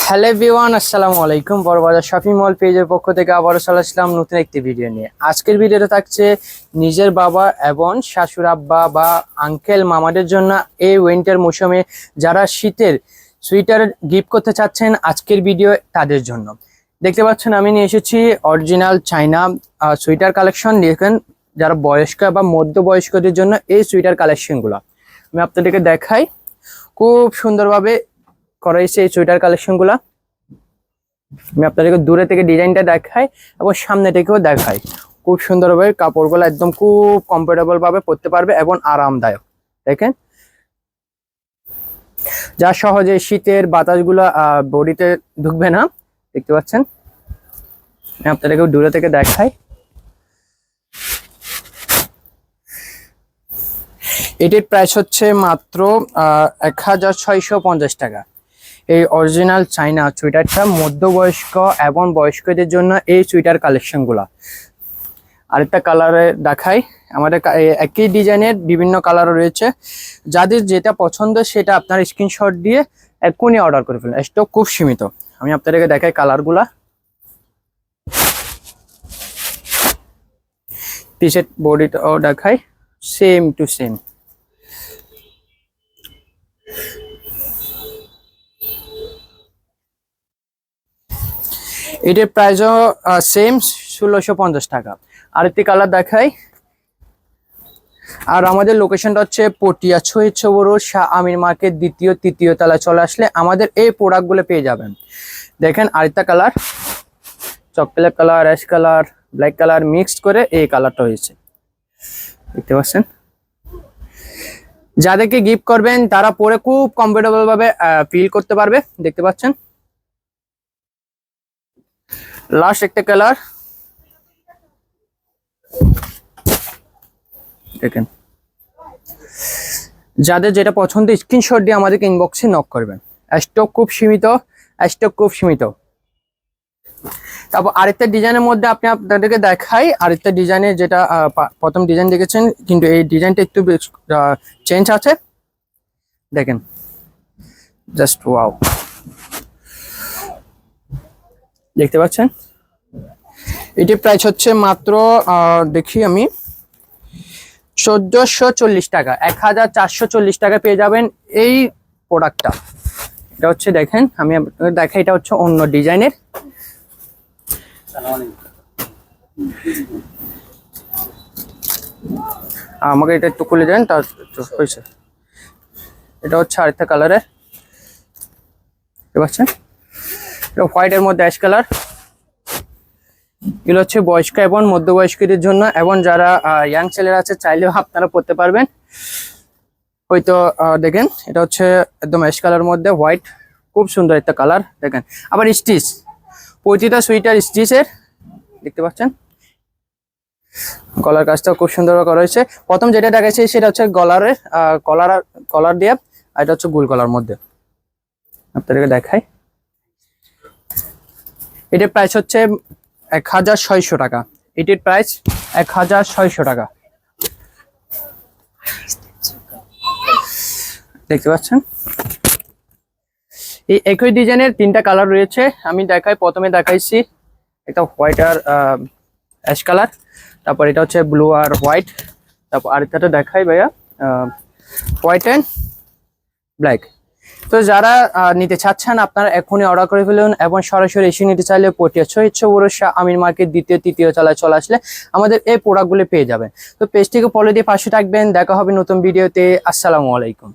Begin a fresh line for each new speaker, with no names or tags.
Hello everyone, আসসালামু আলাইকুম। Burrabazar shopping mall পেজের পক্ষ থেকে আবারও চলে আসলাম নতুন একটি ভিডিও নিয়ে। আজকের ভিডিওটা থাকছে নিজের বাবা এবং শাশুড় আব্বা বা আঙ্কেল মামাদের জন্য এই উইন্টার মৌসুমে যারা শীতের সোয়েটার গিফট করতে চাচ্ছেন, আজকের ভিডিও তাদের জন্য। দেখতে পাচ্ছেন আমি নিয়ে এসেছি অরিজিনাল চাইনা সোয়েটার কালেকশন। দেখেন যারা বয়স্ক বা মধ্যবয়স্কদের জন্য এই সোয়েটার কালেকশনগুলো আমি আপনাদেরকে দেখাই। খুব সুন্দরভাবে করা হয়েছে এই সোয়েটার কালেকশনগুলো। আমি আপনাদেরকে দূরে থেকে ডিজাইনটা দেখাই এবং সামনে থেকেও দেখাই। খুব সুন্দরভাবে কাপড়গুলো একদম খুব কমফোর্টেবল ভাবে পরতে পারবে এবং আরামদায়ক। দেখেন যা সহজে শীতের বাতাসগুলো বডিতে ঢুকবে না। দেখতে পাচ্ছেন, আমি আপনাদেরকে দূরে থেকে দেখাই। এটির প্রাইস হচ্ছে মাত্র 1650 টাকা। এই অরিজিনাল চাইনা সোয়েটারটা মধ্যবয়স্ক এবং বয়স্কদের জন্য এই সোয়েটার কালেকশনগুলো। আরেকটা কালারে দেখাই, আমাদের একই ডিজাইনের বিভিন্ন কালার রয়েছে। যাদের যেটা পছন্দ সেটা আপনার স্ক্রিনশট দিয়ে এক্ষুনি অর্ডার করে ফেলুন। স্টক খুব সীমিত। আমি আপনাদেরকে দেখাই কালারগুলা। টি শার্ট বডিটাও দেখাই, সেম টু সেম। এটার প্রাইসও সেম 1650 টাকা। আরেকটি কালার দেখাই। আর আমাদের লোকেশনটা হচ্ছে পটিয়া ছবড় শাহ আমির মার্কেট দ্বিতীয় তৃতীয় তলায় চলে আসলে আমাদের এই প্রোডাক্টগুলো পেয়ে যাবেন। দেখেন আরেকটা colour, chocolate colour, ash colour, black colour mixed করে এই কালারটা হয়েছে। দেখতে পাচ্ছেন, যাদেরকে গিফট করবেন তারা পরে খুব কমফোর্টেবল ভাবে ফিল করতে পারবে। দেখতে পাচ্ছেন লাস্ট একটা কালার, দেখেন যাদের যেটা পছন্দ স্ক্রিনশট দিয়ে আমাদেরকে ইনবক্সে নক করবেন। স্টক খুব সীমিত, স্টক খুব সীমিত। তারপর আরেকটা ডিজাইনের মধ্যে আপনি আপনাদেরকে দেখাই। আরেকটা ডিজাইনের যেটা প্রথম ডিজাইন দেখেছেন, কিন্তু এই ডিজাইনটা একটু চেঞ্জ আছে। দেখেন জাস্ট ওয়াও, দেখতে পাচ্ছেন। এটির প্রাইস হচ্ছে মাত্র দেখি আমি 1440 টাকা। 1440 টাকা পেয়ে যাবেন এই প্রোডাক্টটা। এটা হচ্ছে দেখেন, আমি আপনাদের দেখাই, এটা হচ্ছে অন্য ডিজাইনের। আমাকে এটা একটু খুলে দেন, তার হয়েছে। এটা হচ্ছে আরেকটা কালারের, দেখতে পাচ্ছেন। এটা হোয়াইটের মধ্যে অ্যাশ কালার। এগুলো হচ্ছে বয়স্ক এবং মধ্যবয়স্কদের জন্য, এবং যারা ইয়াং ছেলেরা আছে চাইলেও আপনারা পরতে পারবেন। হয়তো দেখেন এটা হচ্ছে একদম অ্যাশ কালার মধ্যে হোয়াইট, খুব সুন্দর একটা কালার। দেখেন আবার স্টিচ, প্রতিটা সোয়েটার স্টিচের। দেখতে পাচ্ছেন গলার কাজটা খুব সুন্দর করা হয়েছে। প্রথম যেটা দেখাচ্ছি সেটা হচ্ছে গলারের কলার দিয়ে, আর এটা হচ্ছে গোল গলার মধ্যে। আপনাদেরকে দেখাই। এটার প্রাইস হচ্ছে 1600 টাকা। এটির প্রাইস 1600 টাকা। দেখতে পাচ্ছেন এই একই ডিজাইনের তিনটা কালার রয়েছে। আমি দেখাই, প্রথমে দেখাইছি একটা হোয়াইট আর অ্যাশ কালার, তারপর এটা হচ্ছে ব্লু আর হোয়াইট, তারপর আরেকটা দেখাই ভাইয়া হোয়াইট অ্যান্ড ব্ল্যাক। তো যারা নিতে চাচ্ছেন আপনারা এখনই অর্ডার করে ফেলুন, এবং সরাসরি এসে নিতে চাইলে পটিয়া ছবড় শাহ আমির মার্কেট দ্বিতীয় তৃতীয় তলায় চলে আসলে আমাদের এই প্রোডাক্টগুলো পেয়ে যাবেন। তো পেজটিকে ফলো দিয়ে পাশে থাকবেন। দেখা হবে নতুন ভিডিওতে। আসসালামু আলাইকুম।